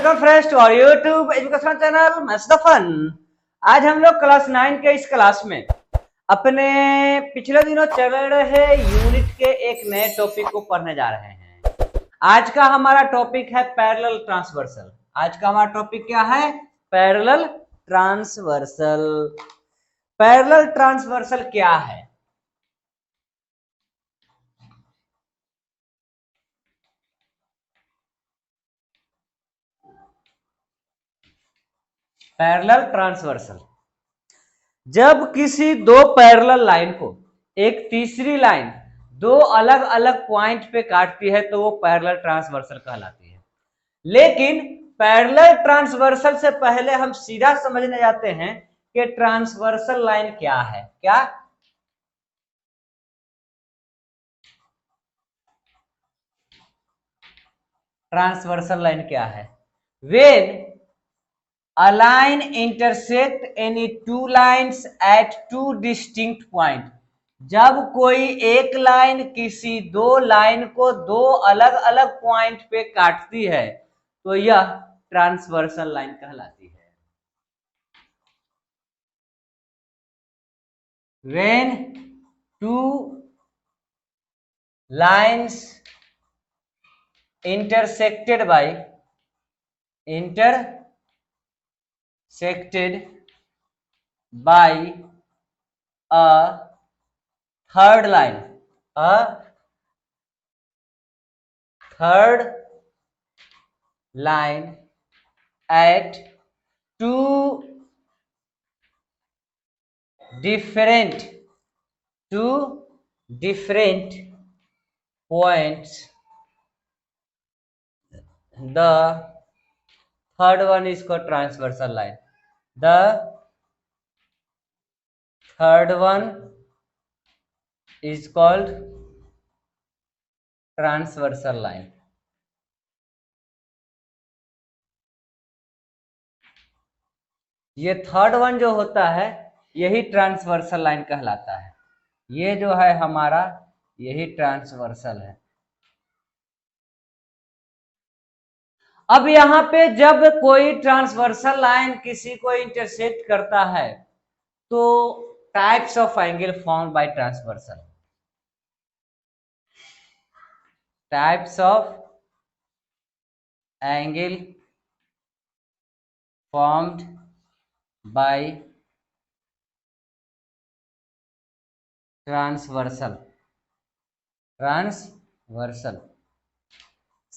Welcome friends to our YouTube education channel maths the fun. आज हम लोग class 9 के इस क्लास में अपने पिछले दिनों चल रहे यूनिट के एक नए टॉपिक को पढ़ने जा रहे हैं। आज का हमारा टॉपिक है पैरेलल ट्रांसवर्सल। आज का हमारा टॉपिक क्या है? Parallel transversal. पैरेलल ट्रांसवर्सल क्या है? पैरेलल ट्रांसवर्सल जब किसी दो पैरेलल लाइन को एक तीसरी लाइन दो अलग अलग पॉइंट पे काटती है तो वो पैरेलल ट्रांसवर्सल कहलाती है। लेकिन पैरेलल ट्रांसवर्सल से पहले हम सीधा समझने जाते हैं कि ट्रांसवर्सल लाइन क्या है। क्या? ट्रांसवर्सल लाइन क्या है? When a line intersect any two lines at two distinct point। जब कोई एक लाइन किसी दो लाइन को दो अलग अलग पॉइंट पे काटती है तो यह ट्रांसवर्सल लाइन कहलाती है। When two lines intersected by a third line at two different points, the third one is called transversal line. The third one is called transversal line. ये थर्ड वन जो होता है यही ट्रांसवर्सल लाइन कहलाता है। ये जो है हमारा यही ट्रांसवर्सल है। अब यहां पे जब कोई ट्रांसवर्सल लाइन किसी को इंटरसेक्ट करता है तो types of angle formed by transversal. Types of angle formed by transversal.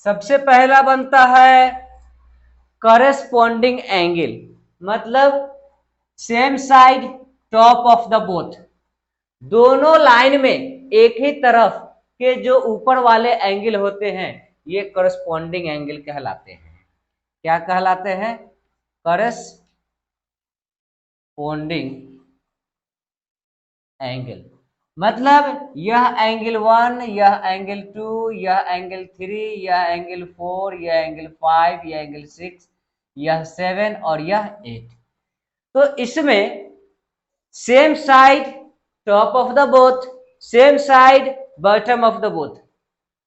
सबसे पहला बनता है कॉरेस्पॉन्डिंग एंगल, मतलब same side top of the both. दोनों लाइन में एक ही तरफ के जो ऊपर वाले एंगल होते हैं ये कॉरेस्पॉन्डिंग एंगल कहलाते हैं। क्या कहलाते हैं? Corresponding angle. मतलब यह एंगल 1, यह एंगल 2, यह एंगल 3, यह एंगल 4, यह एंगल 5, यह एंगल 6, यह 7 और यह 8। तो इसमें same side top of the both, same side bottom of the both.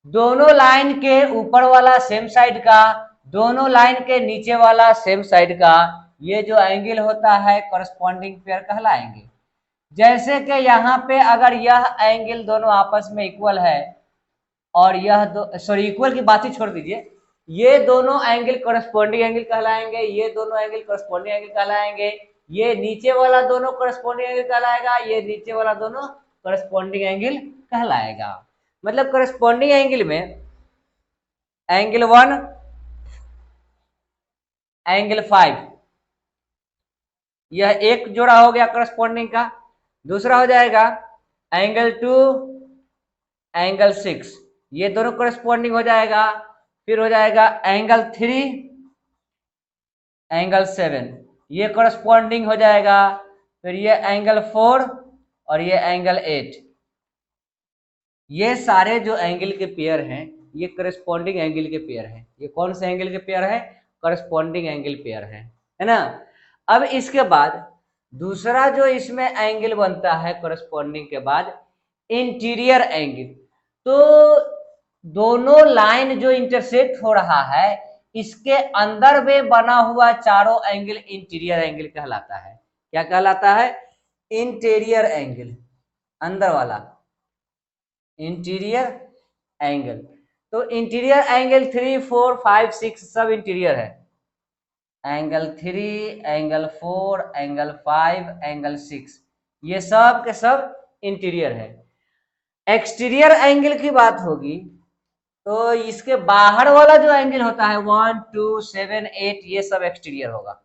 दोनों लाइन के ऊपर वाला सेम साइड का, दोनों लाइन के नीचे वाला सेम साइड का ये जो एंगल होता है कॉरेस्पॉन्डिंग पेयर कहलाएंगे। जैसे कि यहाँ पे अगर यह एंगल दोनों आपस में इक्वल है और यह इक्वल की बात ही छोड़ दीजिए, ये दोनों एंगल कॉरेस्पॉन्डिंग एंगल कहलाएंगे, ये दोनों एंगल कॉरेस्पॉन्डिंग एंगल कहलाएंगे, ये नीचे वाला दोनों कॉरेस्पॉन्डिंग एंगल कहलाएगा, ये नीचे वाला दोनों कॉरेस्पॉन्डिंग एंगल कहलाएगा। मतलब कॉरेस्पॉन्डिंग एंगल में एंगल 1, एंगल 5 यह एक जोड़ा हो गया कॉरेस्पॉन्डिंग का। दूसरा हो जाएगा एंगल 2, एंगल 6, ये दोनों कॉरेस्पॉन्डिंग हो जाएगा। फिर हो जाएगा एंगल 3, एंगल 7, ये कॉरेस्पॉन्डिंग हो जाएगा। फिर ये एंगल 4 और ये एंगल 8, ये सारे जो एंगल के पेयर हैं ये कॉरेस्पॉन्डिंग एंगल के पेयर हैं। ये कौन से एंगल के पेयर है? कॉरेस्पॉन्डिंग एंगल पेयर है ना। अब इसके बाद दूसरा जो इसमें एंगल बनता है कॉरेस्पॉन्डिंग के बाद, इंटीरियर एंगल। तो दोनों लाइन जो इंटरसेक्ट हो रहा है इसके अंदर में बना हुआ चारों एंगल इंटीरियर एंगल कहलाता है। क्या कहलाता है? इंटीरियर एंगल, अंदर वाला इंटीरियर एंगल। तो इंटीरियर एंगल 3, 4, 5, 6 सब इंटीरियर है। एंगल 3, एंगल 4, एंगल 5, एंगल 6, ये सब के सब इंटीरियर है। एक्सटीरियर एंगल की बात होगी तो इसके बाहर वाला जो एंगल होता है 1, 2, 7, 8, ये सब एक्सटीरियर होगा।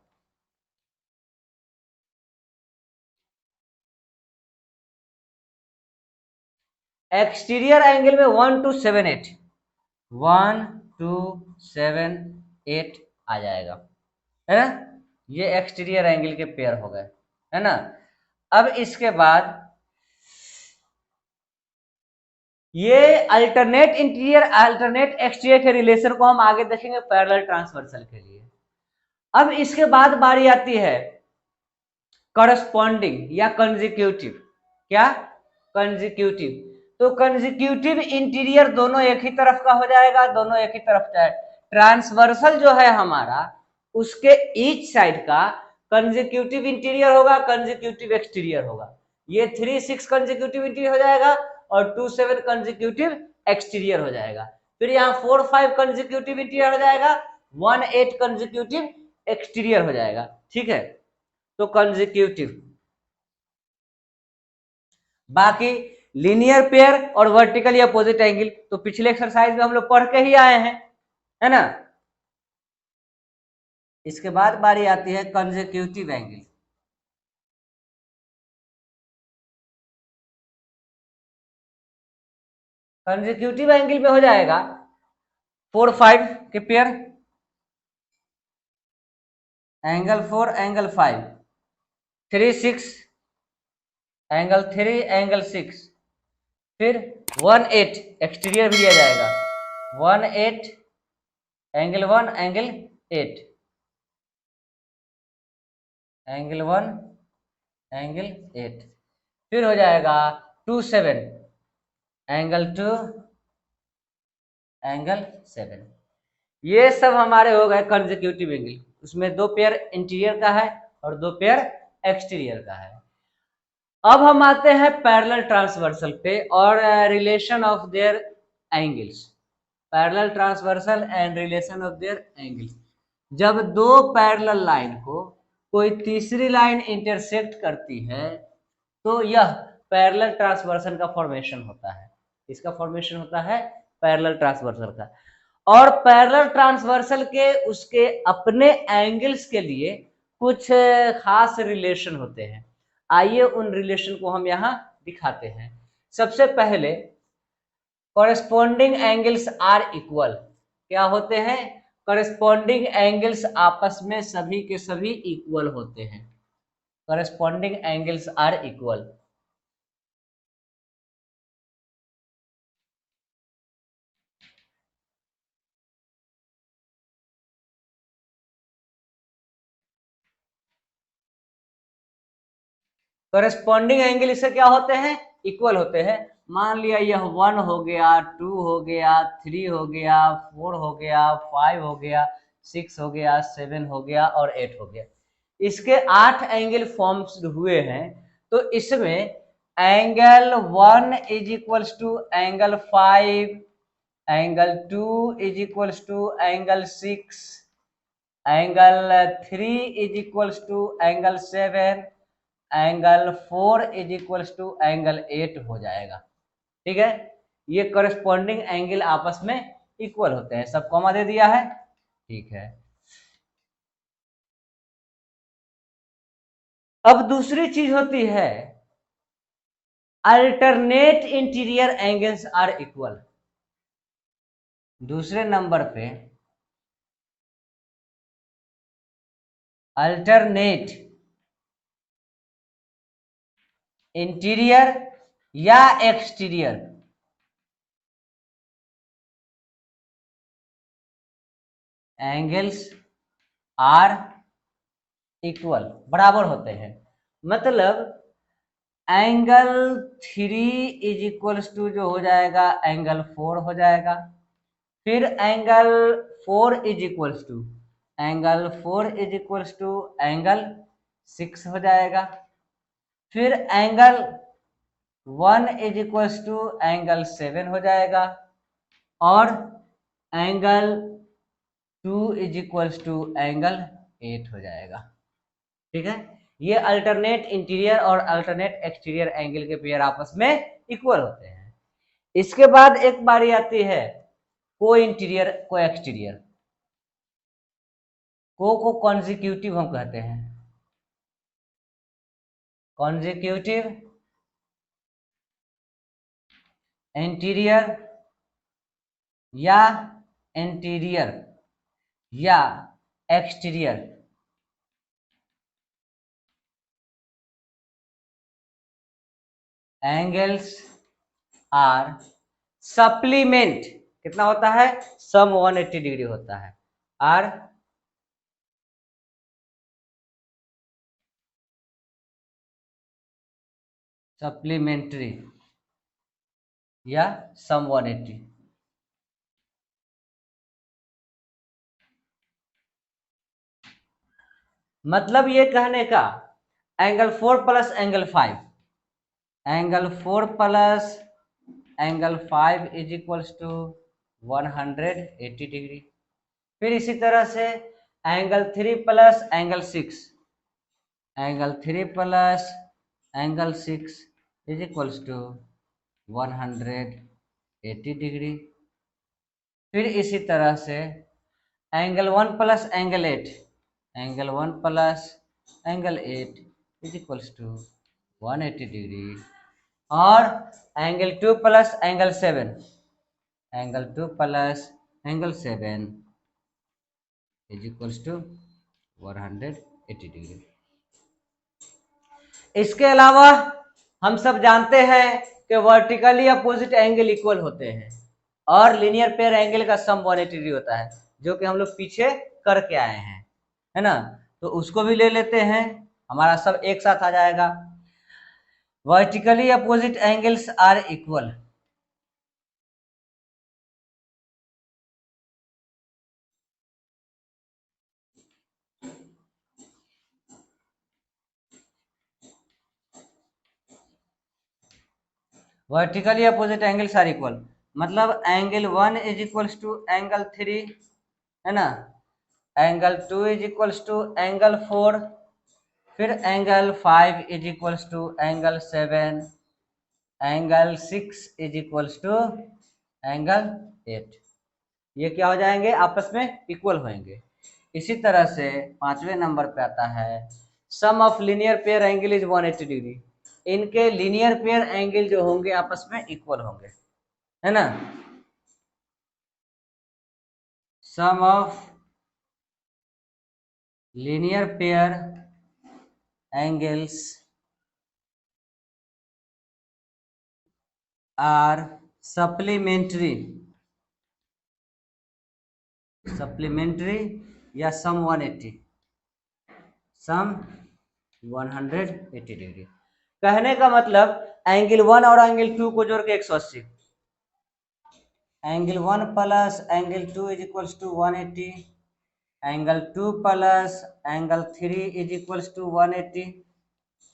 एक्सटीरियर एंगल में 1, 2, 7, 8, 1, 2, 7, 8 आ जाएगा, है ना? ये एक्सटीरियर एंगल के पेयर हो गए, है ना? अब इसके बाद ये अल्टरनेट इंटीरियर अल्टरनेट एक्सटीरियर के रिलेशन को हम आगे देखेंगे पैरेलल ट्रांसवर्सल के लिए। अब इसके बाद बारी आती है करस्पॉन्डिंग या कंजिक्यूटिव। क्या? कंजिक्यूटिव। तो कंजिक्यूटिव इंटीरियर दोनों एक ही तरफ का हो जाएगा, दोनों एक ही तरफ का है। ट्रांसवर्सल जो है हमारा, उसके ईच साइड का कंजिक्यूटिव इंटीरियर होगा, कंजिक्यूटिव एक्सटीरियर होगा। ये 3, 6 कंजिक्यूटिव इंटीरियर हो जाएगा और 2, 7 कंजिक्यूटिव एक्सटीरियर हो जाएगा। फिर यहाँ 4, 5 कंजिक्यूटिव इंटीरियर हो जाएगा, 1, 8 कंजिक्यूटिव एक्सटीरियर हो जाएगा। ठीक है, तो कंजिक्यूटिव। बाकी लीनियर पेयर और वर्टिकली अपोजिट एंगल तो पिछले एक्सरसाइज में हम लोग पढ़ के ही आए हैं, है ना? इसके बाद बारी आती है कंजिक्यूटिव एंगल। कंजिक्यूटिव एंगल में हो जाएगा 4, 5 के pair, angle 4, angle 5, 3, 6, angle 3, angle 6, फिर 1, 8 एक्सटीरियर भी दिया जाएगा, 1, 8, एंगल 1, एंगल 8, एंगल 1, एंगल 8, फिर हो जाएगा 2, 7, एंगल 2, एंगल 7। ये सब हमारे हो गए कंजिक्यूटिव एंगल। उसमें 2 पेयर इंटीरियर का है और 2 पेयर एक्सटीरियर का है। अब हम आते हैं पैरेलल ट्रांसवर्सल पे और relation of their angles. Parallel transversal and relation of their angles. जब दो पैरेलल लाइन को कोई तीसरी लाइन इंटरसेक्ट करती है तो यह पैरेलल ट्रांसवर्सल का फॉर्मेशन होता है। इसका फॉर्मेशन होता है पैरेलल ट्रांसवर्सल का। और पैरेलल ट्रांसवर्सल के उसके अपने एंगल्स के लिए कुछ खास रिलेशन होते हैं। आइए उन रिलेशन को हम यहाँ दिखाते हैं। सबसे पहले कॉरेस्पॉन्डिंग एंगल्स आर इक्वल। क्या होते हैं? कॉरेस्पॉन्डिंग एंगल्स आपस में सभी के सभी इक्वल होते हैं। Corresponding angles are equal. Corresponding angle इससे क्या होते हैं? इक्वल होते हैं। मान लिया यह 1 हो गया, 2 हो गया, 3 हो गया, 4 हो गया, 5 हो गया, 6 हो गया, 7 हो गया और 8 हो गया। इसके 8 एंगल फॉर्म्स हुए हैं। तो इसमें angle 1 is equals to angle 5, angle 2 is equals to angle 6, angle 3 is equals to angle 7, angle 4 is equals to angle 8 हो जाएगा। ठीक है, ये करस्पॉन्डिंग एंगल आपस में इक्वल होते हैं। सब कॉमा दे दिया है, ठीक है। अब दूसरी चीज होती है alternate interior angles are equal. दूसरे नंबर पे अल्टरनेट इंटीरियर या एक्सटीरियर एंगल्स आर इक्वल, बराबर होते हैं। मतलब एंगल 3 इज इक्वल्स टू जो हो जाएगा एंगल 4 हो जाएगा, फिर angle 4 is equals to angle 6 हो जाएगा। फिर angle 1 is equals to angle 7 हो जाएगा और angle 2 is equals to angle 8 हो जाएगा। ठीक है, ये अल्टरनेट इंटीरियर और अल्टरनेट एक्सटीरियर एंगल के पेयर आपस में इक्वल होते हैं। इसके बाद एक बारी आती है को इंटीरियर को एक्सटीरियर। को कॉन्जिक्यूटिव हम कहते हैं, कॉन्जिक्यूटिव इंटीरियर या इंटीरियर या एक्सटीरियर एंगल्स आर सप्लीमेंट। कितना होता है? सम 180 डिग्री होता है। आर सप्लीमेंट्री या सम 180। मतलब ये कहने का angle 4 plus angle 5, angle 4 plus angle 5 is equals to 180 degree. फिर इसी तरह से angle 3 plus angle 6, angle 3 plus angle 6 is equals to 180 degree. फिर इसी तरह से angle 1 plus angle 8, angle 1 plus angle 8 is equals to 180 degree. और angle 2 plus angle 7, angle 2 plus angle 7 is equals to 180 degree. इसके अलावा हम सब जानते हैं कि वर्टिकली अपोजिट एंगल इक्वल होते हैं और लीनियर पेयर एंगल का सम 180 डिग्री होता है, जो कि हम लोग पीछे करके आए हैं, है ना। तो उसको भी ले लेते हैं, हमारा सब एक साथ आ जाएगा। Vertically opposite angles are equal, vertically opposite angles are equal मतलब angle 1 is equals to angle 3, है ना, angle 2 is equals to angle 4, फिर angle 5 is equals to angle 7, angle 6 is equals to angle 8। ये क्या हो जाएंगे? आपस में इक्वल होंगे। इसी तरह से 5वें नंबर पे आता है sum of linear pair angle is 180 degree. इनके लीनियर पेयर एंगल जो होंगे आपस में इक्वल होंगे, है ना। Sum of linear pair angles are supplementary या सम 180, सम 180 डिग्री। कहने का मतलब एंगल 1 और एंगल 2 को जोड़ के 180, angle 1 plus angle 2 is equals to 180, angle 2 plus angle 3 is equals to 180,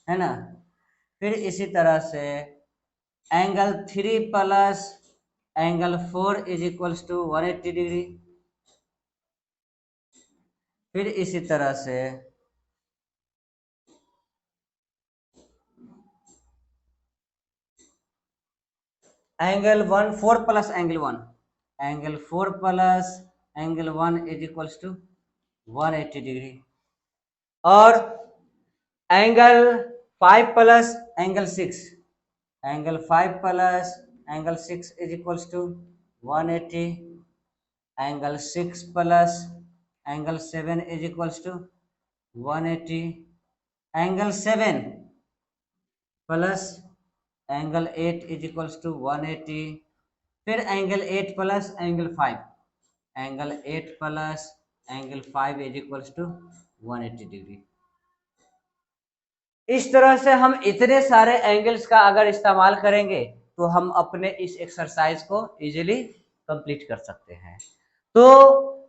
है ना। फिर इसी तरह से angle 3 plus angle 4 is equals to 180 degree. फिर इसी तरह से angle 1 4 plus angle 1, angle 4 plus angle 1 is equals to 180 degree. और angle 5 plus angle 6, angle 5 plus angle 6 is equals to 180, angle 6 plus angle 7 is equals to 180, angle 7 plus angle 8 is equals to 180, फिर angle 8 plus angle 5, angle 8 plus angle 5 is equals to 180 degree. इस तरह से हम इतने सारे angles का अगर इस्तेमाल करेंगे तो हम अपने इस एक्सरसाइज को इजीली कंप्लीट कर सकते हैं। तो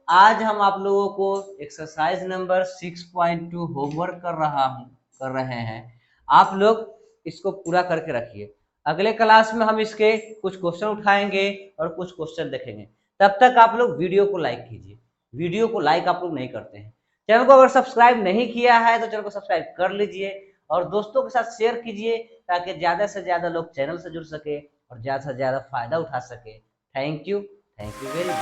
आज हम आप लोगों को एक्सरसाइज नंबर 6.2 होमवर्क कर रहे हैं। आप लोग इसको पूरा करके रखिए। अगले क्लास में हम इसके कुछ क्वेश्चन उठाएंगे और कुछ क्वेश्चन देखेंगे। तब तक आप लोग वीडियो को लाइक कीजिए। वीडियो को लाइक आप लोग नहीं करते हैं। चैनल को अगर सब्सक्राइब नहीं किया है तो चैनल को सब्सक्राइब कर लीजिए और दोस्तों के साथ शेयर कीजिए ताकि ज्यादा से ज्यादा लोग चैनल से जुड़ सके और ज्यादा से ज्यादा फायदा उठा सके। Thank you very much.